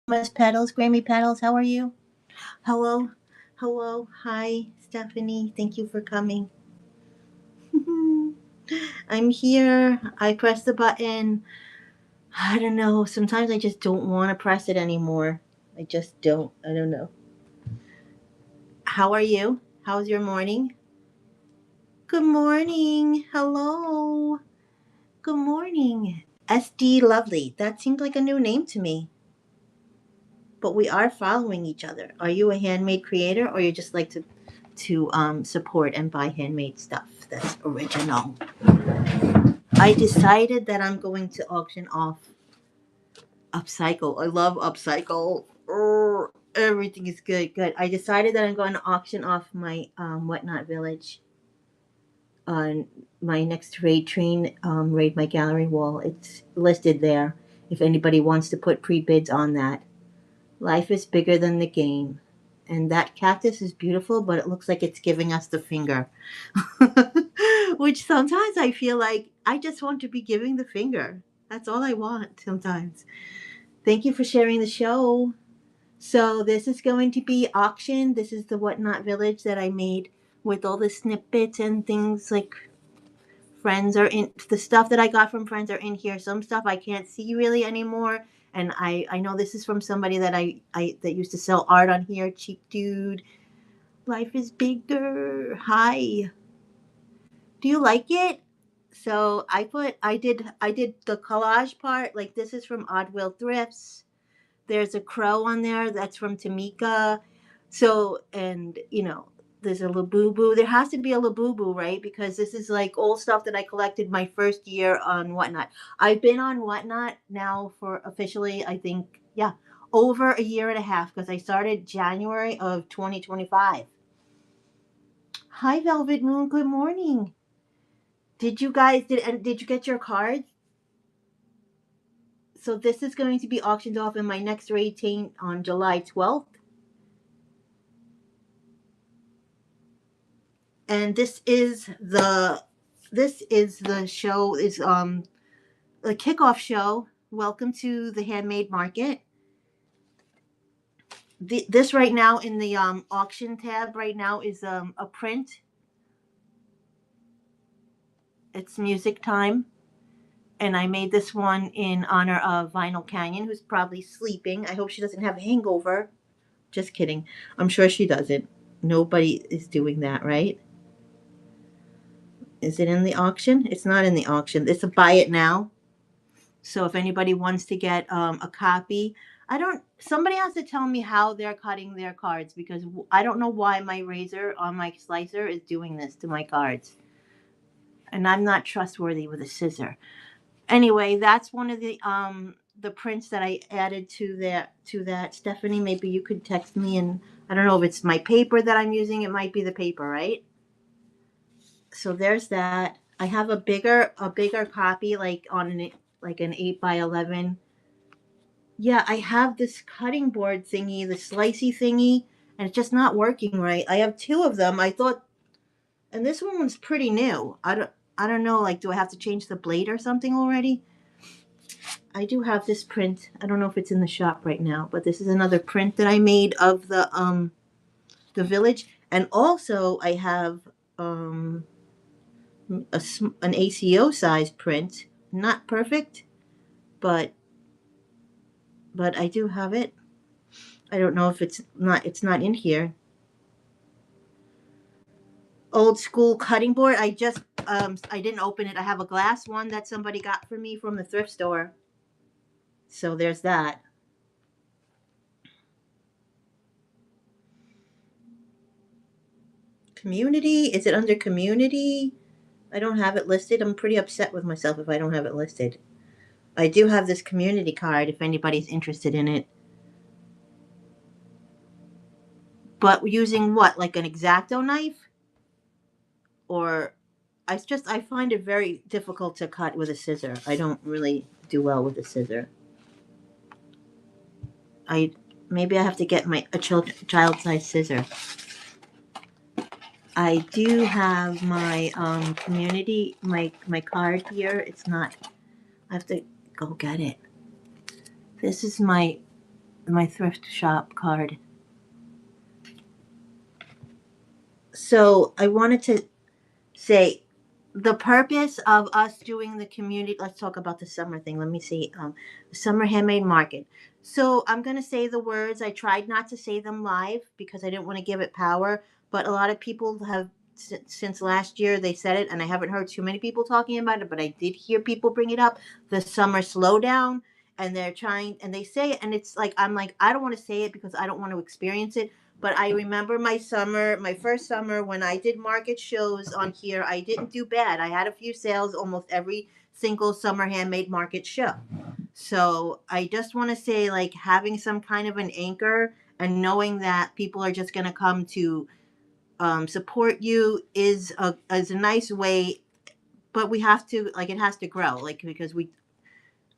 Miss Petals, Grammy Petals, how are you? Hello, hello, hi, Stephanie. Thank you for coming. I'm here. I pressed the button. I don't know. Sometimes I just don't want to press it anymore. I just don't. I don't know. How are you? How's your morning? Good morning. Hello. Good morning. SD Lovely. That seems like a new name to me. But we are following each other. Are you a handmade creator, or you just like to support and buy handmade stuff that's original? I decided that I'm going to auction off upcycle. I love upcycle. Everything is good. Good. I decided that I'm going to auction off my Whatnot Village on my next raid train. Raid my gallery wall. It's listed there. If anybody wants to put pre bids on that. Life is bigger than the game. And that cactus is beautiful, but it looks like it's giving us the finger. Which sometimes I feel like I just want to be giving the finger. That's all I want sometimes. Thank you for sharing the show. So, this is going to be auction. This is the Whatnot Village that I made with all the snippets and things like friends are in the stuff that I got from friends are in here. Some stuff I can't see really anymore. And I know this is from somebody that I that used to sell art on here. Cheap dude. Life is bigger. Hi. Do you like it? So I did the collage part. Like this is from Oddwill Thrifts. There's a crow on there that's from Tamika. So and there's a Labubu. There has to be a Labubu, right? Because this is like old stuff that I collected my first year on Whatnot. I've been on Whatnot now for officially, I think, yeah, over a year and a half because I started January of 2025. Hi, Velvet Moon. Good morning. Did you get your cards? So this is going to be auctioned off in my next rating on July 12th. And this is the show is the kickoff show. Welcome to the Handmade Market. This right now in the auction tab right now is a print. It's music time. And I made this one in honor of Vinyl Canyon, who's probably sleeping. I hope she doesn't have a hangover. Just kidding. I'm sure she doesn't. Nobody is doing that, right? Is it in the auction? It's not in the auction. It's a buy it now. So if anybody wants to get a copy, I don't. Somebody has to tell me how they're cutting their cards because I don't know why my razor on my slicer is doing this to my cards, and I'm not trustworthy with a scissor. Anyway, that's one of the prints that I added to that. Stephanie, maybe you could text me, and I don't know if it's my paper that I'm using. It might be the paper, right? So there's that. I have a bigger copy like an 8 by 11. Yeah, I have this cutting board thingy, the slicey thingy, and it's just not working right. I have two of them. I thought, and this one's pretty new. I don't know. Like, do I have to change the blade or something already? I do have this print. I don't know if it's in the shop right now, but this is another print that I made of the village, and also I have um an ACO size print. Not perfect, but I do have it. I don't know if it's not in here. Old school cutting board. I didn't open it. I have a glass one that somebody got for me from the thrift store. So there's that. Community. Is it under community? I don't have it listed. I'm pretty upset with myself if I don't have it listed. I do have this community card if anybody's interested in it. But using what? Like an X-Acto knife? Or I find it very difficult to cut with a scissor. I don't really do well with a scissor. I maybe I have to get my a child size scissor. I do have my community my card here. It's not. I have to go get it. This is my my thrift shop card. So I wanted to say the purpose of us doing the community, let's talk about the summer thing. Let me see. The summer handmade market. So I'm going to say the words. I tried not to say them live because I didn't want to give it power, but a lot of people have since last year they said it, and I haven't heard too many people talking about it, but I did hear people bring it up, the summer slowdown. And they're trying and they say it, and it's like I'm like I don't want to say it because I don't want to experience it, but I remember my first summer when I did market shows on here, I didn't do bad. I had a few sales almost every single summer handmade market show. So I just want to say, like, having some kind of an anchor and knowing that people are just going to come to support you is a nice way. But we have to, like, it has to grow, like, because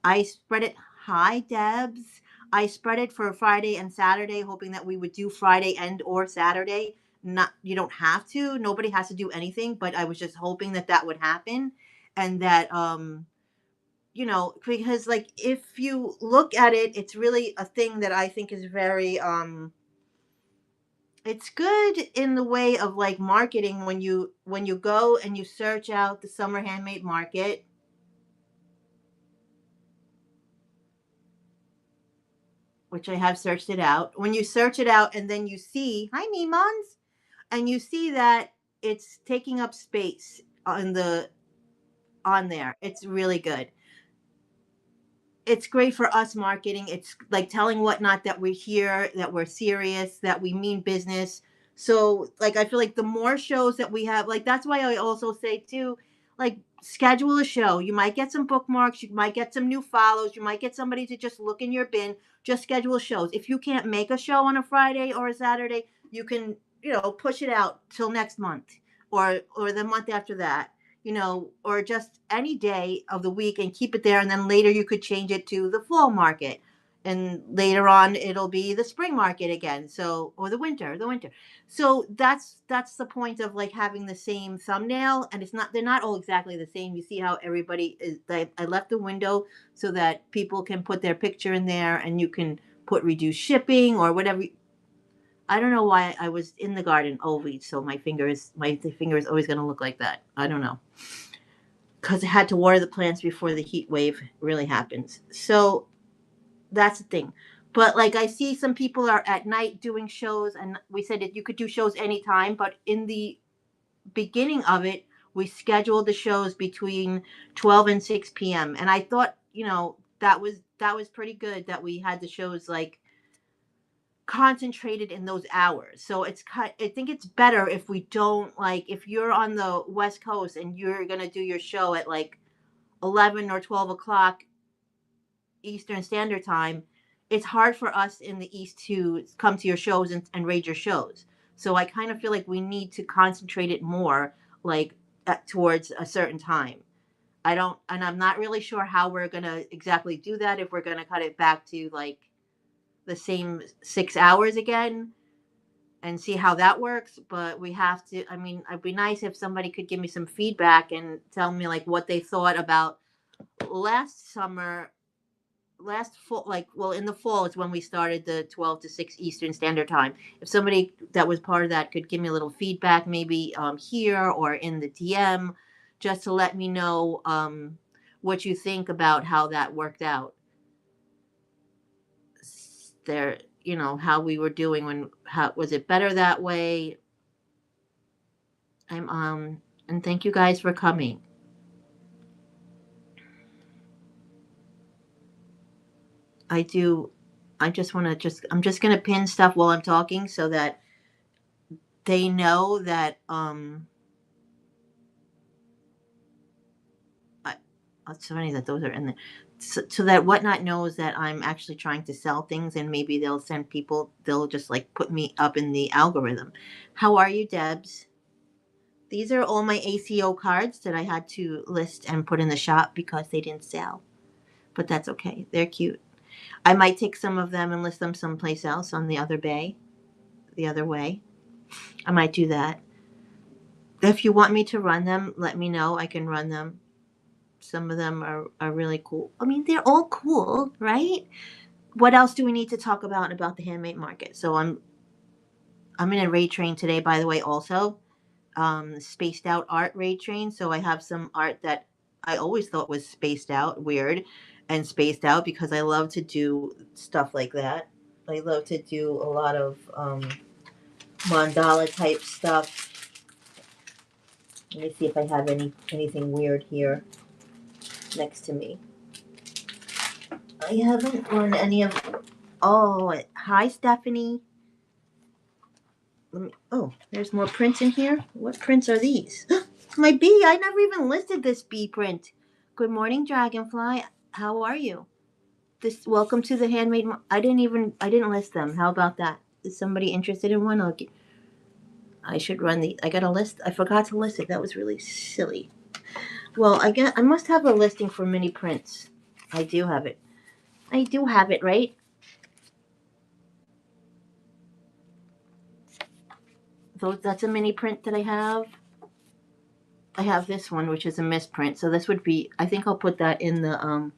I spread it. Hi, Debs. I spread it for Friday and Saturday, hoping that we would do Friday and or Saturday. Not you don't have to. Nobody has to do anything, but I was just hoping that that would happen, and that because like if you look at it, it's really a thing that I think is very it's good in the way of like marketing when you go and you search out the summer handmade market, which I have searched it out. When you search it out and then you see, hi Mimons, and you see that it's taking up space on there. It's really good. It's great for us marketing. It's like telling whatnot that we're here, that we're serious, that we mean business. So like I feel like the more shows that we have, like that's why I also say too, like schedule a show. You might get some bookmarks, you might get some new follows, you might get somebody to just look in your bin. Just schedule shows. If you can't make a show on a Friday or a Saturday, you can, push it out till next month or the month after that, or just any day of the week and keep it there. And then later you could change it to the fall market. And later on it'll be the spring market again. So, or the winter. So that's the point of like having the same thumbnail. And they're not all exactly the same. You see how everybody is, I left the window so that people can put their picture in there and you can put reduced shipping or whatever. I don't know why I was in the garden always, so my finger is always going to look like that. I don't know, because I had to water the plants before the heat wave really happens. So that's the thing. But like I see some people are at night doing shows, and we said that you could do shows anytime. But in the beginning of it, we scheduled the shows between 12 and 6 p.m. And I thought, that was pretty good that we had the shows like concentrated in those hours. So I think it's better if we don't, like, if you're on the West Coast and you're going to do your show at like 11 or 12 o'clock Eastern Standard Time, it's hard for us in the East to come to your shows and rate your shows. So I kind of feel like we need to concentrate it more, like towards a certain time. And I'm not really sure how we're going to exactly do that, if we're going to cut it back to like the same 6 hours again and see how that works. But we have to, I mean, it'd be nice if somebody could give me some feedback and tell me like what they thought about last summer, last fall, like, well, in the fall is when we started the 12 to 6 Eastern Standard Time. If somebody that was part of that could give me a little feedback, maybe here or in the DM, just to let me know what you think about how that worked out there, how we were doing, how was it better that way. I'm and thank you guys for coming. I do. I just want to I'm just going to pin stuff while I'm talking so that they know that I, it's funny that those are in there. So that Whatnot knows that I'm actually trying to sell things, and maybe they'll just like put me up in the algorithm. How are you, Debs? These are all my ACO cards that I had to list and put in the shop because they didn't sell. But that's okay. They're cute. I might take some of them and list them someplace else on the other bay, the other way. I might do that. If you want me to run them, let me know. I can run them. Some of them are really cool. I mean, they're all cool, right? what else do we need to talk about the handmade market? So I'm in a raid train today, by the way, also. Spaced out art raid train. So I have some art that I always thought was spaced out, weird, and spaced out because I love to do stuff like that. I love to do a lot of mandala type stuff. Let me see if I have anything weird here next to me. I haven't run any of. Oh, hi, Stephanie. Oh, there's more prints in here. What prints are these? My bee. I never even listed this bee print. Good morning, Dragonfly. How are you? This welcome to the handmade. I didn't list them. How about that? Is somebody interested in one? I should run the. I got a list. I forgot to list it. That was really silly. Well, I must have a listing for mini prints. I do have it. I do have it, right? That's a mini print that I have. I have this one, which is a misprint. So this would be. I think I'll put that in the.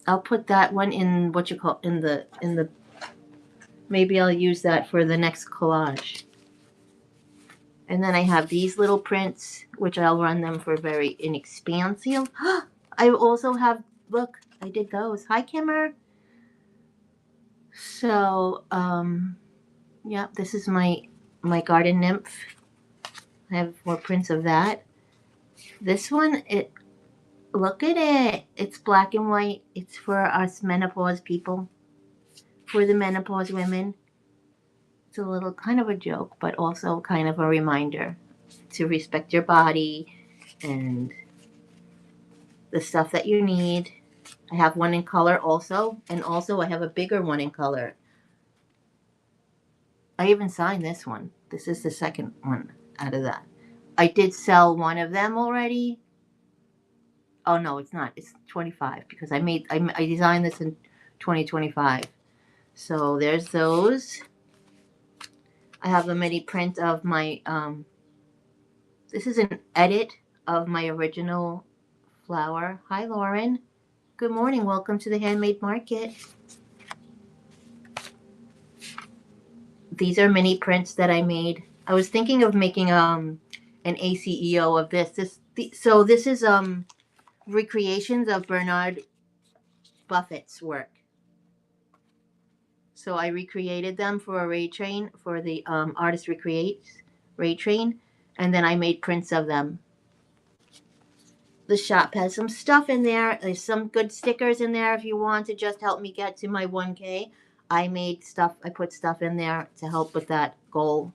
I'll put that one in what you call in the. Maybe I'll use that for the next collage. And then I have these little prints, which I'll run them for very inexpensive. I also have. Look, I did those. Hi, Kimmer. So, yeah, this is my garden nymph. I have more prints of that. This one, look at it. It's black and white. It's for us menopause people, for the menopause women. It's a little kind of a joke, but also kind of a reminder to respect your body and the stuff that you need. I have one in color also, and also I have a bigger one in color. I even signed this one. This is the second one out of that. I did sell one of them already. Oh no, it's not. It's 25 because I designed this in 2025. So there's those. I have a mini print of my this is an edit of my original flower. Hi Lauren. Good morning. Welcome to the Handmade Market. These are mini prints that I made. I was thinking of making an ACEO of this. So this is recreations of Bernard Buffett's work. So I recreated them for a raid train for the Artist Recreates raid train, and then I made prints of them. The shop has some stuff in there. There's some good stickers in there if you want to just help me get to my 1K. I made stuff. I put stuff in there to help with that goal.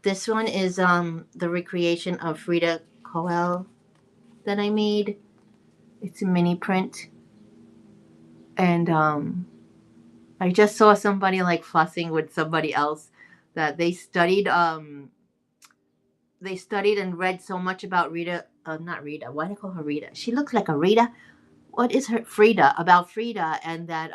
This one is the recreation of Frida Kahlo that I made. It's a mini print, and I just saw somebody like fussing with somebody else that they studied and read so much about Rita. Not Rita. Why do I call her Rita? She looks like a Rita. What is her Frida about Frida? And that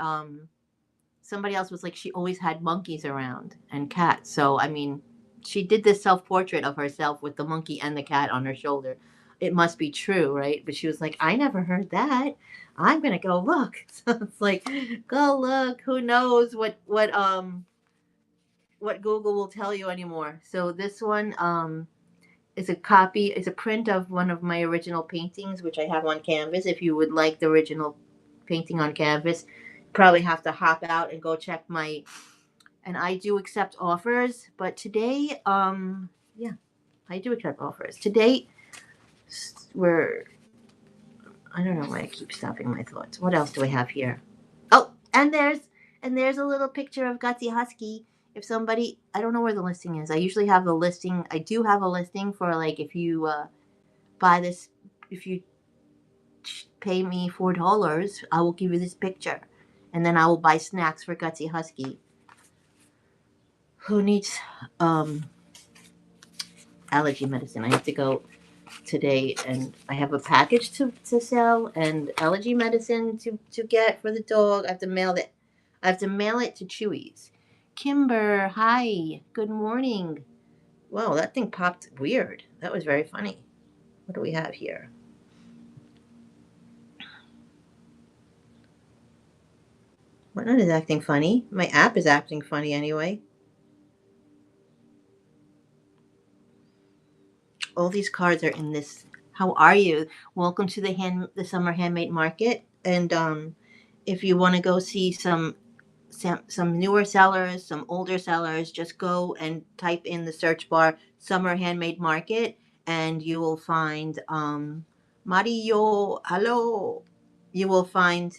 somebody else was like she always had monkeys around and cats. So I mean, she did this self portrait of herself with the monkey and the cat on her shoulder. It must be true, right? But she was like, I never heard that. I'm gonna go look. So it's like, go look. Who knows what Google will tell you anymore. So this one is a print of one of my original paintings, which I have on canvas. If you would like the original painting on canvas, probably have to hop out and go check my. And I do accept offers, but today, yeah, I do accept offers. Today, we're. I don't know why I keep stopping my thoughts. What else do I have here? Oh, and there's a little picture of Gutsy Husky. If somebody, I don't know where the listing is. I usually have the listing. I do have a listing for like if you buy this, if you pay me $4, I will give you this picture, and then I will buy snacks for Gutsy Husky, who needs allergy medicine. I have to go today, and I have a package to sell and allergy medicine to get for the dog. I have to mail it. I have to mail it to Chewy's. Kimber, hi. Good morning. Wow, that thing popped weird. That was very funny. What do we have here? Whatnot is acting funny. My app is acting funny anyway. All these cards are in this. How are you? Welcome to the summer handmade market. And if you want to go see some newer sellers, some older sellers, just go and type in the search bar summer handmade market, and you will find Mario. Hello. You will find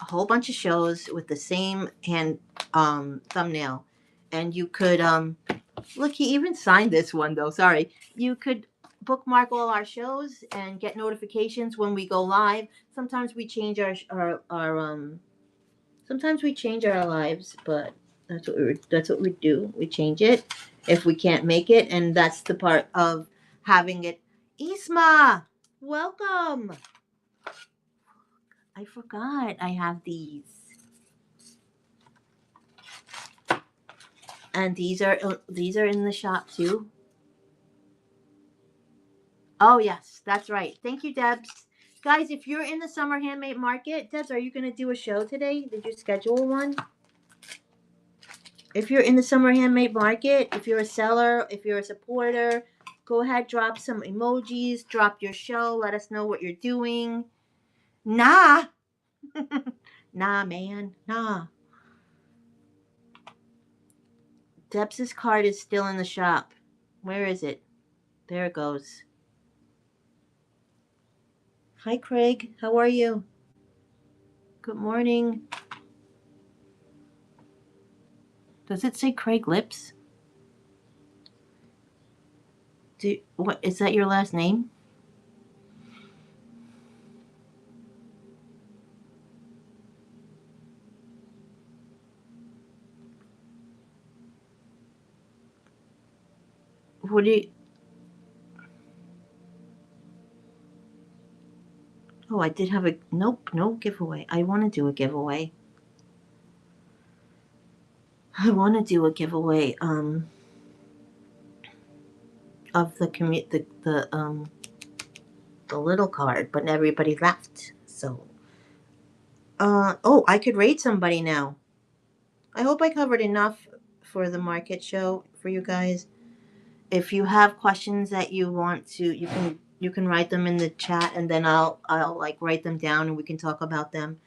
a whole bunch of shows with the same hand thumbnail, and you could look. He even signed this one though. Sorry, you could bookmark all our shows and get notifications when we go live. Sometimes we change our sometimes we change our lives, but that's what we do. We change it if we can't make it, and that's the part of having it. Isma, welcome. I forgot I have these. And these are in the shop too. Oh yes, that's right. Thank you, Debs. Guys, if you're in the summer handmade market, Debs, are you going to do a show today? Did you schedule one? If you're in the summer handmade market, if you're a seller, if you're a supporter, go ahead, drop some emojis, drop your show, let us know what you're doing. Nah. Nah, man. Nah. Debs's card is still in the shop. Where is it? There it goes. Hi, Craig. How are you? Good morning. Does it say Craig Lips? What is that your last name? What do you? Oh, I did have a nope, no giveaway. I want to do a giveaway. I want to do a giveaway of the little card, but everybody left. So oh, I could rate somebody now. I hope I covered enough for the market show for you guys. If you have questions that you want to, you can write them in the chat, and then I'll like write them down and we can talk about them.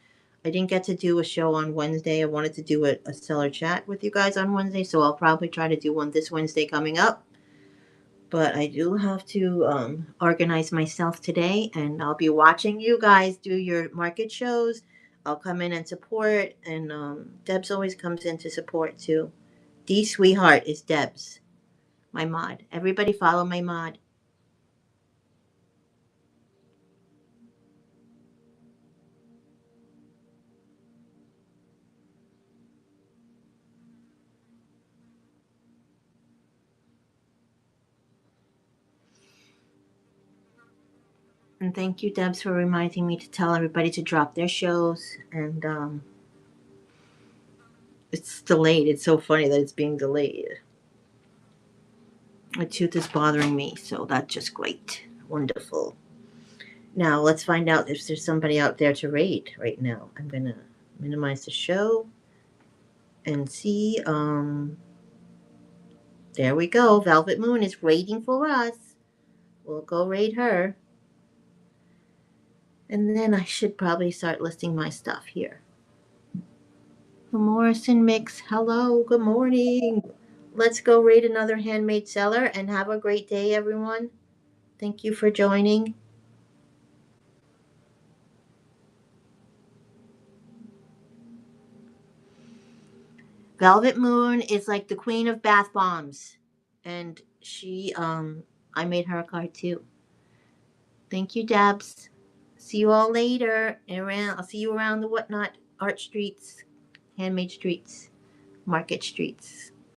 I didn't get to do a show on Wednesday. I wanted to do a seller chat with you guys on Wednesday, so I'll probably try to do one this Wednesday coming up. But I do have to organize myself today, and I'll be watching you guys do your market shows. I'll come in and support, and Debs always comes in to support too. D Sweetheart is Debs, my mod. Everybody follow my mod. And thank you, Debs, for reminding me to tell everybody to drop their shows. And it's delayed. It's so funny that it's being delayed. My tooth is bothering me, so that's just great. Wonderful. Now let's find out if there's somebody out there to rate right now. I'm gonna minimize the show and see. There we go. Velvet Moon is rating for us. We'll go rate her. And then I should probably start listing my stuff here. The Morrison Mix. Hello, good morning. Let's go rate another handmade seller and have a great day, everyone. Thank you for joining. Velvet Moon is like the queen of bath bombs. And I made her a card too. Thank you, Debs. See you all later. I'll see you around the whatnot art streets, handmade streets, market streets.